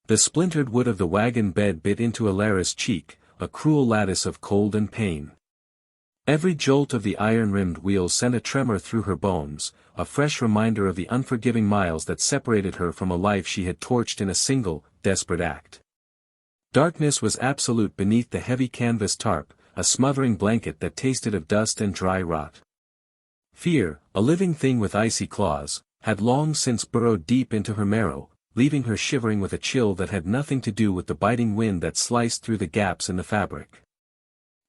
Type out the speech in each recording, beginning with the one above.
The splintered wood of the wagon bed bit into Alara's cheek, a cruel lattice of cold and pain. Every jolt of the iron-rimmed wheels sent a tremor through her bones, a fresh reminder of the unforgiving miles that separated her from a life she had torched in a single, desperate act. Darkness was absolute beneath the heavy canvas tarp, a smothering blanket that tasted of dust and dry rot. Fear, a living thing with icy claws, had long since burrowed deep into her marrow, leaving her shivering with a chill that had nothing to do with the biting wind that sliced through the gaps in the fabric.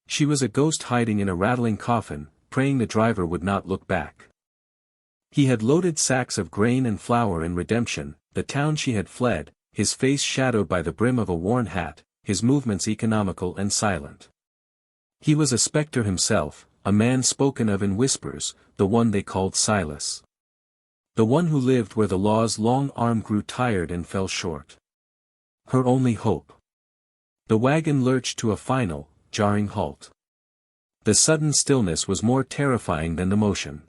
She was a ghost hiding in a rattling coffin, praying the driver would not look back. He had loaded sacks of grain and flour in redemption, the town she had fled, his face shadowed by the brim of a worn hat, his movements economical and silent. He was a spectre himself, a man spoken of in whispers, the one they called Silas. The one who lived where the law's long arm grew tired and fell short. Her only hope. The wagon lurched to a final, jarring halt. The sudden stillness was more terrifying than the motion.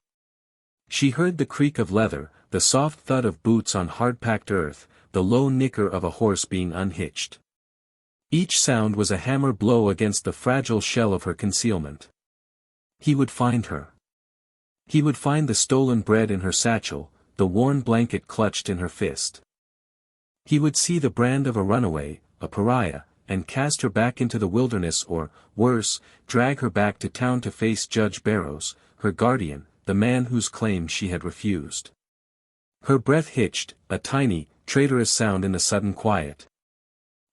She heard the creak of leather, the soft thud of boots on hard-packed earth, the low nicker of a horse being unhitched. Each sound was a hammer blow against the fragile shell of her concealment. He would find her. He would find the stolen bread in her satchel, the worn blanket clutched in her fist. He would see the brand of a runaway, a pariah, and cast her back into the wilderness or, worse, drag her back to town to face Judge Barrows, her guardian, the man whose claim she had refused. Her breath hitched, a tiny, traitorous sound in the sudden quiet.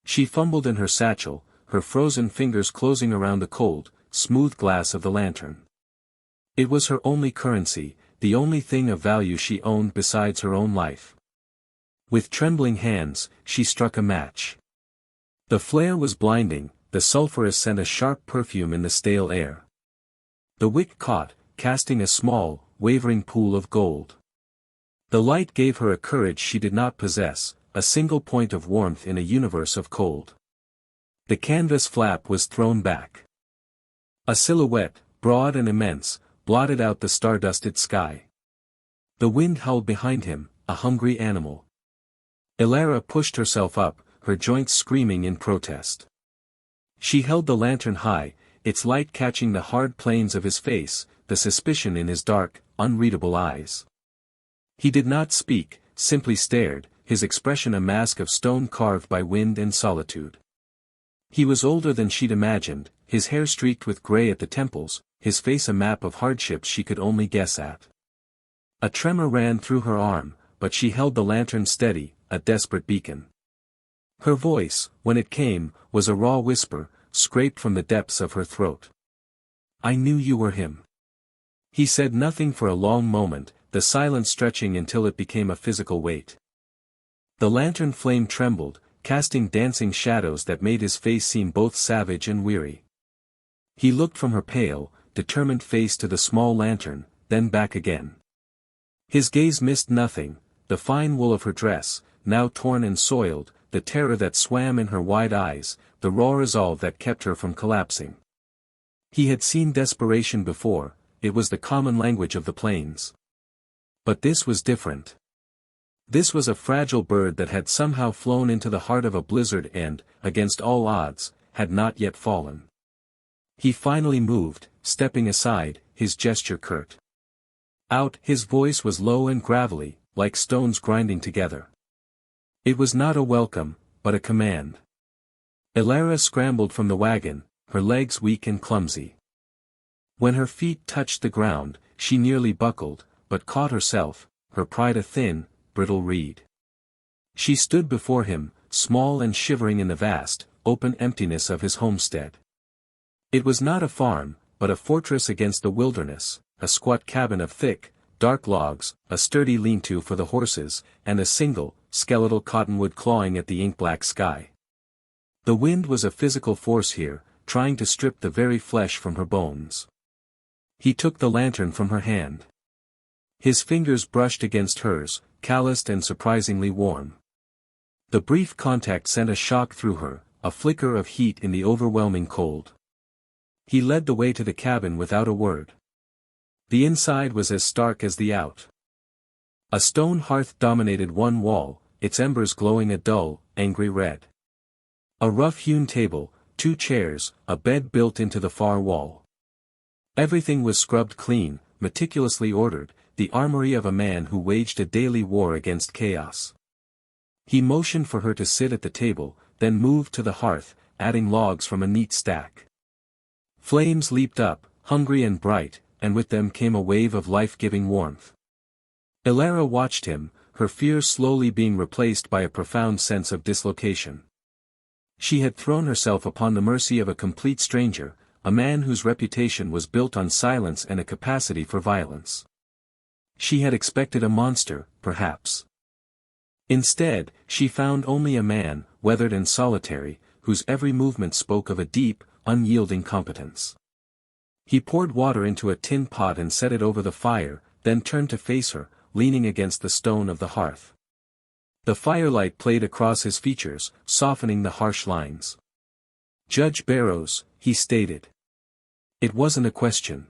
She fumbled in her satchel, her frozen fingers closing around the cold, smooth glass of the lantern. It was her only currency, the only thing of value she owned besides her own life. With trembling hands, she struck a match. The flare was blinding, the sulphurous sent a sharp perfume in the stale air. The wick caught, casting a small, wavering pool of gold. The light gave her a courage she did not possess, a single point of warmth in a universe of cold. The canvas flap was thrown back. A silhouette, broad and immense, blotted out the star-dusted sky. The wind howled behind him, a hungry animal. Alara pushed herself up, her joints screaming in protest. She held the lantern high, its light catching the hard planes of his face, the suspicion in his dark, unreadable eyes. He did not speak, simply stared, his expression a mask of stone carved by wind and solitude. He was older than she'd imagined, his hair streaked with gray at the temples, his face a map of hardships she could only guess at. A tremor ran through her arm, but she held the lantern steady, a desperate beacon. Her voice, when it came, was a raw whisper, scraped from the depths of her throat. "I knew you were him." He said nothing for a long moment, the silence stretching until it became a physical weight. The lantern flame trembled, casting dancing shadows that made his face seem both savage and weary. He looked from her pale, determined face to the small lantern, then back again. His gaze missed nothing, the fine wool of her dress, now torn and soiled, the terror that swam in her wide eyes, the raw resolve that kept her from collapsing. He had seen desperation before, it was the common language of the plains. But this was different. This was a fragile bird that had somehow flown into the heart of a blizzard and, against all odds, had not yet fallen. He finally moved, stepping aside, his gesture curt. Out, his voice was low and gravelly, like stones grinding together. It was not a welcome, but a command. Alara scrambled from the wagon, her legs weak and clumsy. When her feet touched the ground, she nearly buckled, but caught herself, her pride a thin, brittle reed. She stood before him, small and shivering in the vast, open emptiness of his homestead. It was not a farm, but a fortress against the wilderness, a squat cabin of thick, dark logs, a sturdy lean-to for the horses, and a single, skeletal cottonwood clawing at the ink-black sky. The wind was a physical force here, trying to strip the very flesh from her bones. He took the lantern from her hand. His fingers brushed against hers, calloused and surprisingly warm. The brief contact sent a shock through her, a flicker of heat in the overwhelming cold. He led the way to the cabin without a word. The inside was as stark as the out. A stone hearth dominated one wall, its embers glowing a dull, angry red. A rough-hewn table, 2 chairs, a bed built into the far wall. Everything was scrubbed clean, meticulously ordered, the armory of a man who waged a daily war against chaos. He motioned for her to sit at the table, then moved to the hearth, adding logs from a neat stack. Flames leaped up, hungry and bright, and with them came a wave of life-giving warmth. Elara watched him, her fear slowly being replaced by a profound sense of dislocation. She had thrown herself upon the mercy of a complete stranger, a man whose reputation was built on silence and a capacity for violence. She had expected a monster, perhaps. Instead, she found only a man, weathered and solitary, whose every movement spoke of a deep, unyielding competence. He poured water into a tin pot and set it over the fire, then turned to face her, leaning against the stone of the hearth. The firelight played across his features, softening the harsh lines. "Judge Barrows," he stated. It wasn't a question.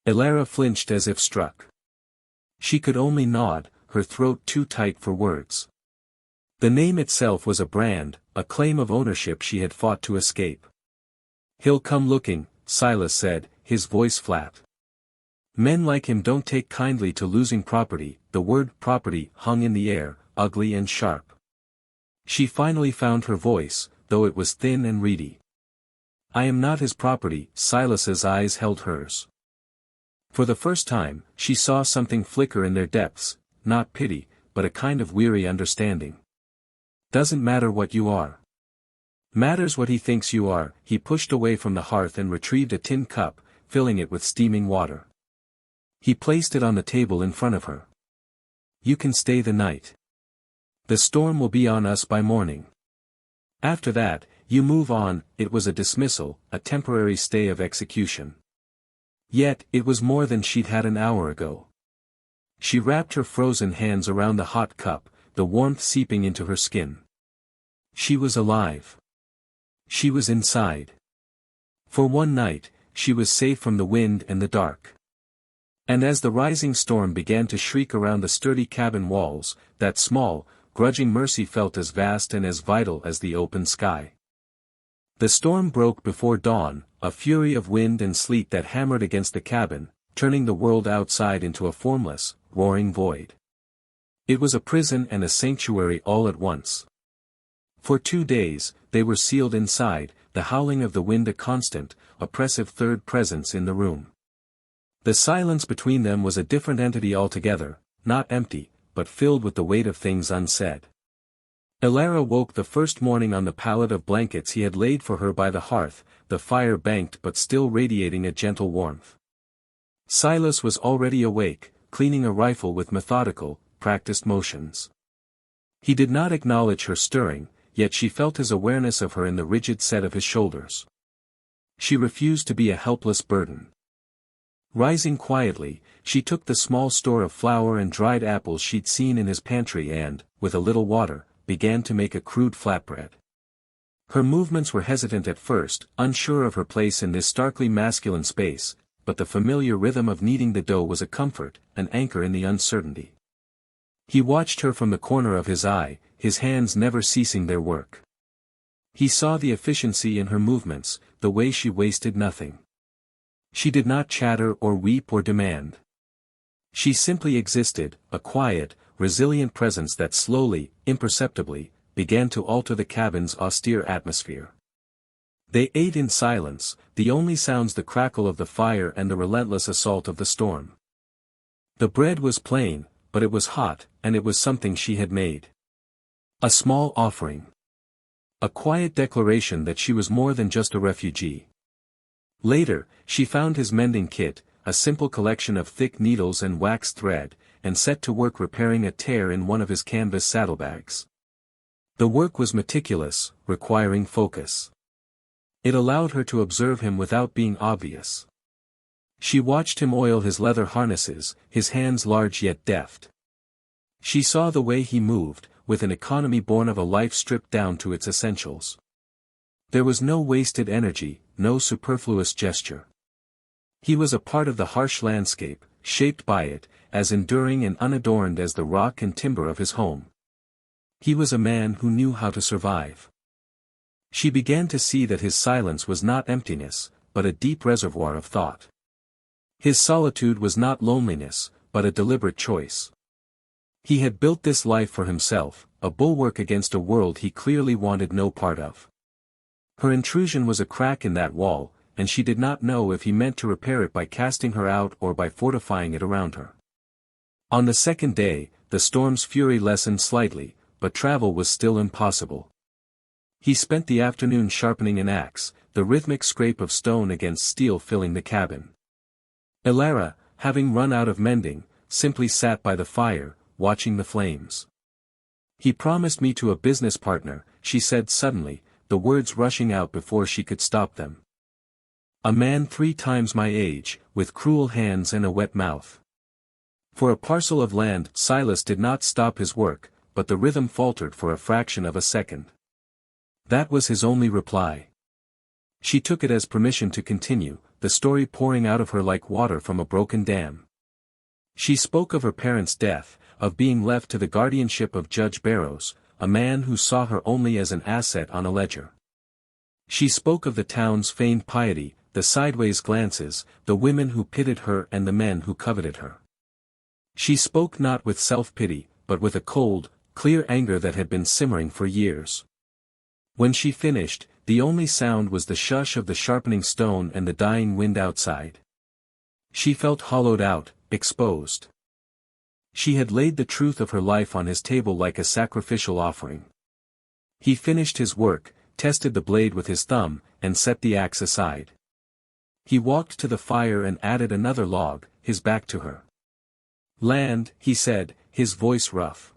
Elara flinched as if struck. She could only nod, her throat too tight for words. The name itself was a brand, a claim of ownership she had fought to escape. "He'll come looking," Silas said, his voice flat. "Men like him don't take kindly to losing property." The word property hung in the air, ugly and sharp. She finally found her voice, though it was thin and reedy. "I am not his property." Silas's eyes held hers. For the first time, she saw something flicker in their depths, not pity, but a kind of weary understanding. "Doesn't matter what you are. Matters what he thinks you are." He pushed away from the hearth and retrieved a tin cup, filling it with steaming water. He placed it on the table in front of her. "You can stay the night. The storm will be on us by morning. After that, you move on." It was a dismissal, a temporary stay of execution. Yet, it was more than she'd had an hour ago. She wrapped her frozen hands around the hot cup, the warmth seeping into her skin. She was alive. She was inside. For one night, she was safe from the wind and the dark. And as the rising storm began to shriek around the sturdy cabin walls, that small, grudging mercy felt as vast and as vital as the open sky. The storm broke before dawn, a fury of wind and sleet that hammered against the cabin, turning the world outside into a formless, roaring void. It was a prison and a sanctuary all at once. For 2 days, they were sealed inside, the howling of the wind a constant, oppressive third presence in the room. The silence between them was a different entity altogether, not empty, but filled with the weight of things unsaid. Elara woke the first morning on the pallet of blankets he had laid for her by the hearth, the fire banked but still radiating a gentle warmth. Silas was already awake, cleaning a rifle with methodical, practiced motions. He did not acknowledge her stirring, yet she felt his awareness of her in the rigid set of his shoulders. She refused to be a helpless burden. Rising quietly, she took the small store of flour and dried apples she'd seen in his pantry and, with a little water, began to make a crude flatbread. Her movements were hesitant at first, unsure of her place in this starkly masculine space, but the familiar rhythm of kneading the dough was a comfort, an anchor in the uncertainty. He watched her from the corner of his eye, his hands never ceasing their work. He saw the efficiency in her movements, the way she wasted nothing. She did not chatter or weep or demand. She simply existed, a quiet, resilient presence that slowly, imperceptibly, began to alter the cabin's austere atmosphere. They ate in silence, the only sounds the crackle of the fire and the relentless assault of the storm. The bread was plain, but it was hot, and it was something she had made. A small offering. A quiet declaration that she was more than just a refugee. Later, she found his mending kit, a simple collection of thick needles and waxed thread, and set to work repairing a tear in one of his canvas saddlebags. The work was meticulous, requiring focus. It allowed her to observe him without being obvious. She watched him oil his leather harnesses, his hands large yet deft. She saw the way he moved, with an economy born of a life stripped down to its essentials. There was no wasted energy, no superfluous gesture. He was a part of the harsh landscape, shaped by it, as enduring and unadorned as the rock and timber of his home. He was a man who knew how to survive. She began to see that his silence was not emptiness, but a deep reservoir of thought. His solitude was not loneliness, but a deliberate choice. He had built this life for himself, a bulwark against a world he clearly wanted no part of. Her intrusion was a crack in that wall, and she did not know if he meant to repair it by casting her out or by fortifying it around her. On the second day, the storm's fury lessened slightly, but travel was still impossible. He spent the afternoon sharpening an axe, the rhythmic scrape of stone against steel filling the cabin. Elara, having run out of mending, simply sat by the fire, watching the flames. "He promised me to a business partner," she said suddenly, the words rushing out before she could stop them. "A man 3 times my age, with cruel hands and a wet mouth." For a parcel of land, Silas did not stop his work, but the rhythm faltered for a fraction of a second. That was his only reply. She took it as permission to continue, the story pouring out of her like water from a broken dam. She spoke of her parents' death, of being left to the guardianship of Judge Barrows, a man who saw her only as an asset on a ledger. She spoke of the town's feigned piety, the sideways glances, the women who pitied her and the men who coveted her. She spoke not with self-pity, but with a cold, clear anger that had been simmering for years. When she finished, the only sound was the shush of the sharpening stone and the dying wind outside. She felt hollowed out, exposed. She had laid the truth of her life on his table like a sacrificial offering. He finished his work, tested the blade with his thumb, and set the axe aside. He walked to the fire and added another log, his back to her. "Land," he said, his voice rough.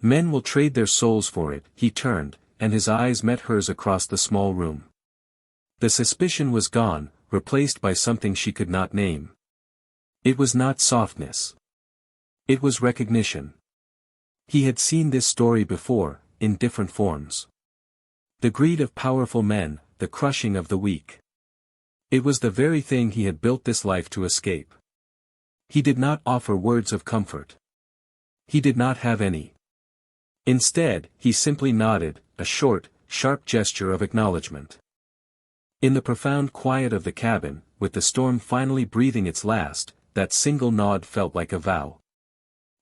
"Men will trade their souls for it." He turned, and his eyes met hers across the small room. The suspicion was gone, replaced by something she could not name. It was not softness. It was recognition. He had seen this story before, in different forms. The greed of powerful men, the crushing of the weak. It was the very thing he had built this life to escape. He did not offer words of comfort. He did not have any. Instead, he simply nodded, a short, sharp gesture of acknowledgement. In the profound quiet of the cabin, with the storm finally breathing its last, that single nod felt like a vow.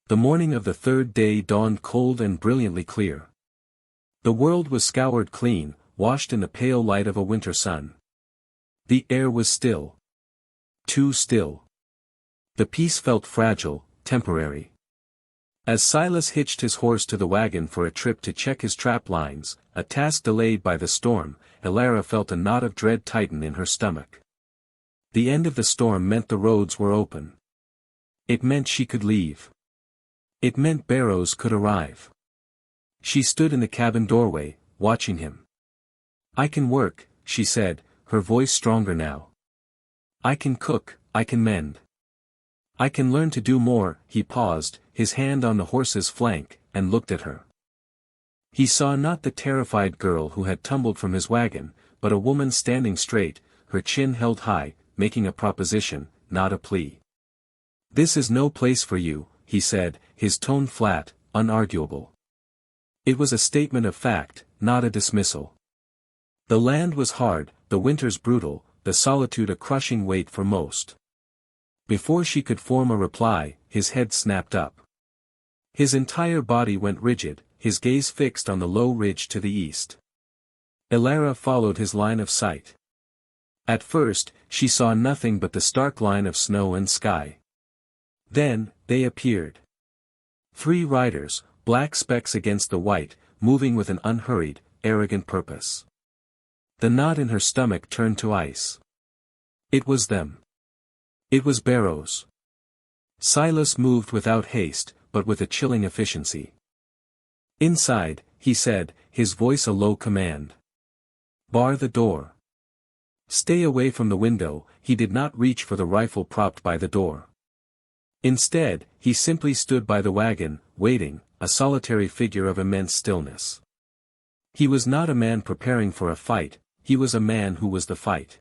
The morning of the third day dawned cold and brilliantly clear. The world was scoured clean, washed in the pale light of a winter sun. The air was still. Too still. The peace felt fragile, temporary. As Silas hitched his horse to the wagon for a trip to check his trap lines, a task delayed by the storm, Elara felt a knot of dread tighten in her stomach. The end of the storm meant the roads were open. It meant she could leave. It meant Barrows could arrive. She stood in the cabin doorway, watching him. "I can work," she said, her voice stronger now. "I can cook, I can mend. I can learn to do more." He paused, his hand on the horse's flank, and looked at her. He saw not the terrified girl who had tumbled from his wagon, but a woman standing straight, her chin held high, making a proposition, not a plea. "This is no place for you," he said, his tone flat, unarguable. It was a statement of fact, not a dismissal. The land was hard, the winters brutal, the solitude a crushing weight for most. Before she could form a reply, his head snapped up. His entire body went rigid, his gaze fixed on the low ridge to the east. Elara followed his line of sight. At first, she saw nothing but the stark line of snow and sky. Then, they appeared. 3 riders, black specks against the white, moving with an unhurried, arrogant purpose. The knot in her stomach turned to ice. It was them. It was Barrows. Silas moved without haste, but with a chilling efficiency. "Inside," he said, his voice a low command. "Bar the door. Stay away from the window." He did not reach for the rifle propped by the door. Instead, he simply stood by the wagon, waiting, a solitary figure of immense stillness. He was not a man preparing for a fight, he was a man who was the fight.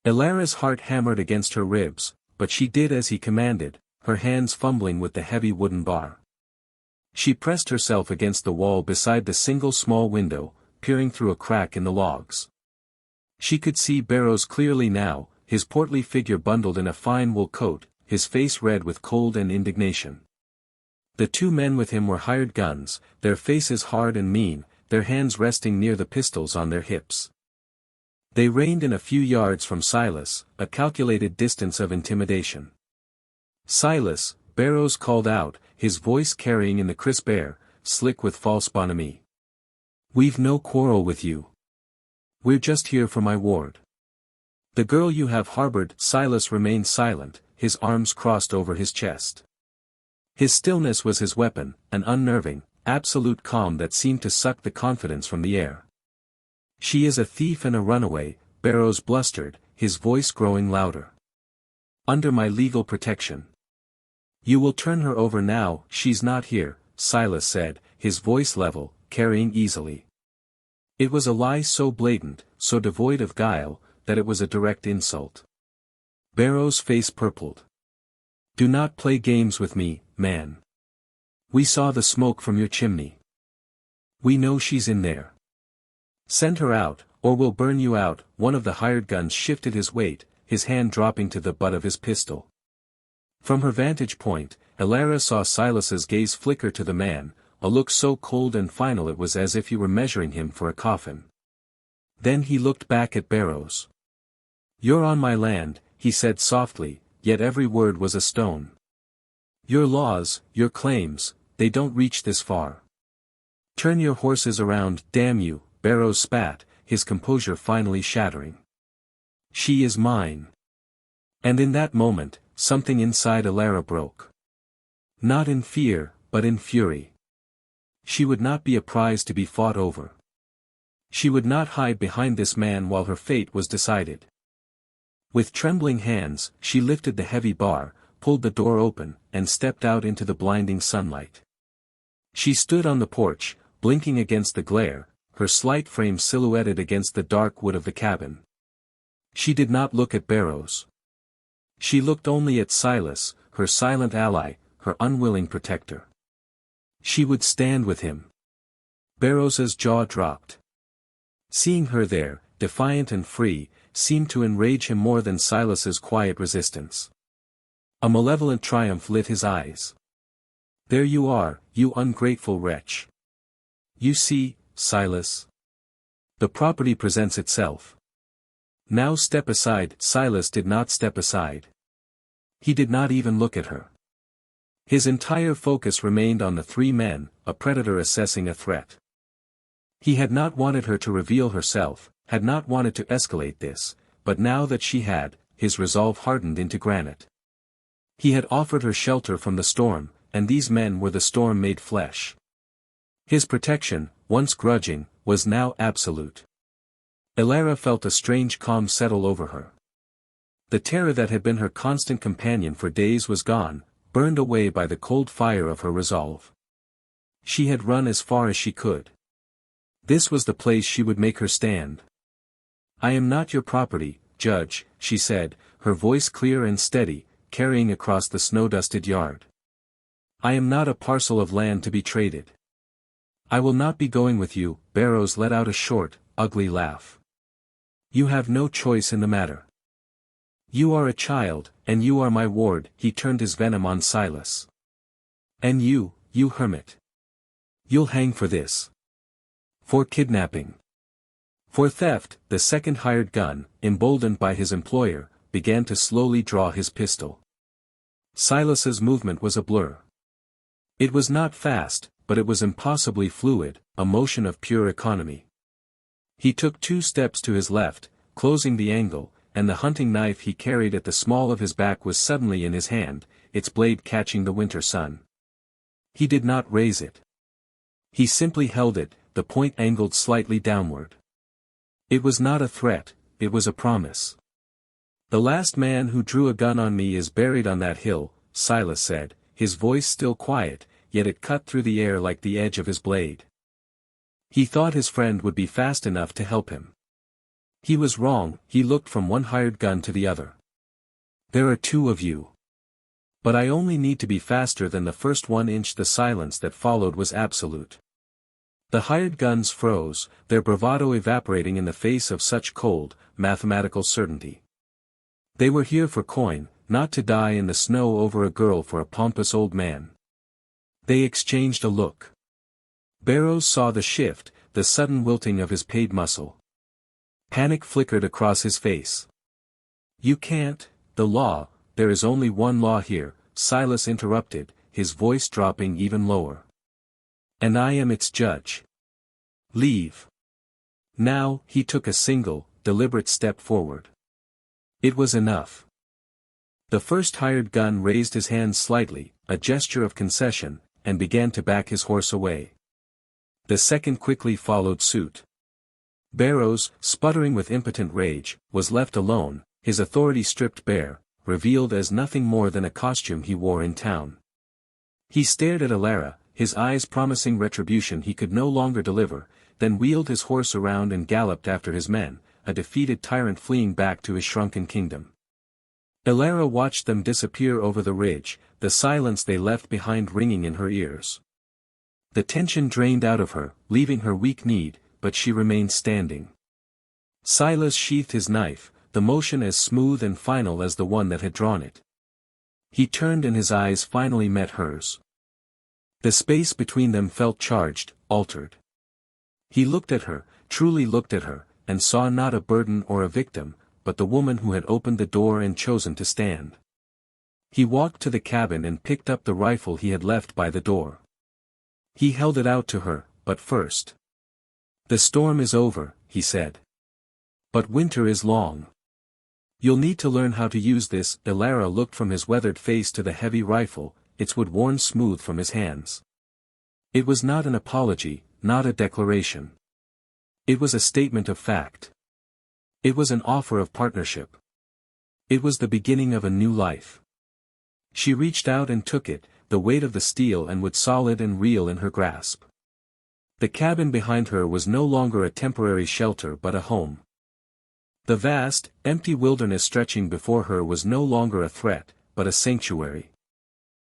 Elara's heart hammered against her ribs, but she did as he commanded, her hands fumbling with the heavy wooden bar. She pressed herself against the wall beside the single small window, peering through a crack in the logs. She could see Barrows clearly now, his portly figure bundled in a fine wool coat, his face red with cold and indignation. The two men with him were hired guns, their faces hard and mean, their hands resting near the pistols on their hips. They reined in a few yards from Silas, a calculated distance of intimidation. "Silas," Barrows called out, his voice carrying in the crisp air, slick with false bonhomie. "We've no quarrel with you. We're just here for my ward. The girl you have harbored." Silas remained silent, his arms crossed over his chest. His stillness was his weapon, an unnerving, absolute calm that seemed to suck the confidence from the air. "She is a thief and a runaway," Barrows blustered, his voice growing louder. "Under my legal protection. You will turn her over now." "She's not here," Silas said, his voice level, carrying easily. It was a lie so blatant, so devoid of guile, that it was a direct insult. Barrows' face purpled. "Do not play games with me, man. We saw the smoke from your chimney. We know she's in there. Send her out, or we'll burn you out." One of the hired guns shifted his weight, his hand dropping to the butt of his pistol. From her vantage point, Elara saw Silas's gaze flicker to the man, a look so cold and final it was as if he were measuring him for a coffin. Then he looked back at Barrows. "You're on my land," he said softly, yet every word was a stone. "Your laws, your claims, they don't reach this far. Turn your horses around, damn you." Barrows spat, his composure finally shattering. "She is mine." And in that moment, something inside Elara broke. Not in fear, but in fury. She would not be a prize to be fought over. She would not hide behind this man while her fate was decided. With trembling hands, she lifted the heavy bar, pulled the door open, and stepped out into the blinding sunlight. She stood on the porch, blinking against the glare, her slight frame silhouetted against the dark wood of the cabin. She did not look at Barrows. She looked only at Silas, her silent ally, her unwilling protector. She would stand with him. Barrows's jaw dropped. Seeing her there, defiant and free, seemed to enrage him more than Silas's quiet resistance. A malevolent triumph lit his eyes. "There you are, you ungrateful wretch. You see, Silas. The property presents itself. Now step aside." Silas did not step aside. He did not even look at her. His entire focus remained on the three men, a predator assessing a threat. He had not wanted her to reveal herself, had not wanted to escalate this, but now that she had, his resolve hardened into granite. He had offered her shelter from the storm, and these men were the storm made flesh. His protection, once grudging, was now absolute. Elara felt a strange calm settle over her. The terror that had been her constant companion for days was gone, burned away by the cold fire of her resolve. She had run as far as she could. This was the place she would make her stand. "I am not your property, Judge," she said, her voice clear and steady, carrying across the snow-dusted yard. "I am not a parcel of land to be traded. I will not be going with you." Barrows let out a short, ugly laugh. "You have no choice in the matter. You are a child, and you are my ward." He turned his venom on Silas. "And you hermit. You'll hang for this. For kidnapping. For theft." The second hired gun, emboldened by his employer, began to slowly draw his pistol. Silas's movement was a blur. It was not fast, but it was impossibly fluid, a motion of pure economy. He took 2 steps to his left, closing the angle, and the hunting knife he carried at the small of his back was suddenly in his hand, its blade catching the winter sun. He did not raise it. He simply held it, the point angled slightly downward. It was not a threat, it was a promise. "The last man who drew a gun on me is buried on that hill," Silas said, his voice still quiet, yet it cut through the air like the edge of his blade. He thought his friend would be fast enough to help him. He was wrong. He looked from one hired gun to the other. "There are 2 of you. But I only need to be faster than the first 1 inch. The silence that followed was absolute. The hired guns froze, their bravado evaporating in the face of such cold, mathematical certainty. They were here for coin, not to die in the snow over a girl for a pompous old man. They exchanged a look. Barrows saw the shift, the sudden wilting of his paid muscle. Panic flickered across his face. "You can't, the law, there is only one law here," Silas interrupted, his voice dropping even lower. "And I am its judge. Leave." Now, he took a single, deliberate step forward. It was enough. The first hired gun raised his hands slightly, a gesture of concession, and began to back his horse away. The second quickly followed suit. Barrows, sputtering with impotent rage, was left alone, his authority stripped bare, revealed as nothing more than a costume he wore in town. He stared at Alara, his eyes promising retribution he could no longer deliver, then wheeled his horse around and galloped after his men, a defeated tyrant fleeing back to his shrunken kingdom. Alara watched them disappear over the ridge, the silence they left behind ringing in her ears. The tension drained out of her, leaving her weak-kneed, but she remained standing. Silas sheathed his knife, the motion as smooth and final as the one that had drawn it. He turned and his eyes finally met hers. The space between them felt charged, altered. He looked at her, truly looked at her, and saw not a burden or a victim, but the woman who had opened the door and chosen to stand. He walked to the cabin and picked up the rifle he had left by the door. He held it out to her, but first. "The storm is over," he said. "But winter is long. You'll need to learn how to use this." Alara looked from his weathered face to the heavy rifle, its wood worn smooth from his hands. It was not an apology, not a declaration. It was a statement of fact. It was an offer of partnership. It was the beginning of a new life. She reached out and took it, the weight of the steel and wood solid and real in her grasp. The cabin behind her was no longer a temporary shelter but a home. The vast, empty wilderness stretching before her was no longer a threat, but a sanctuary.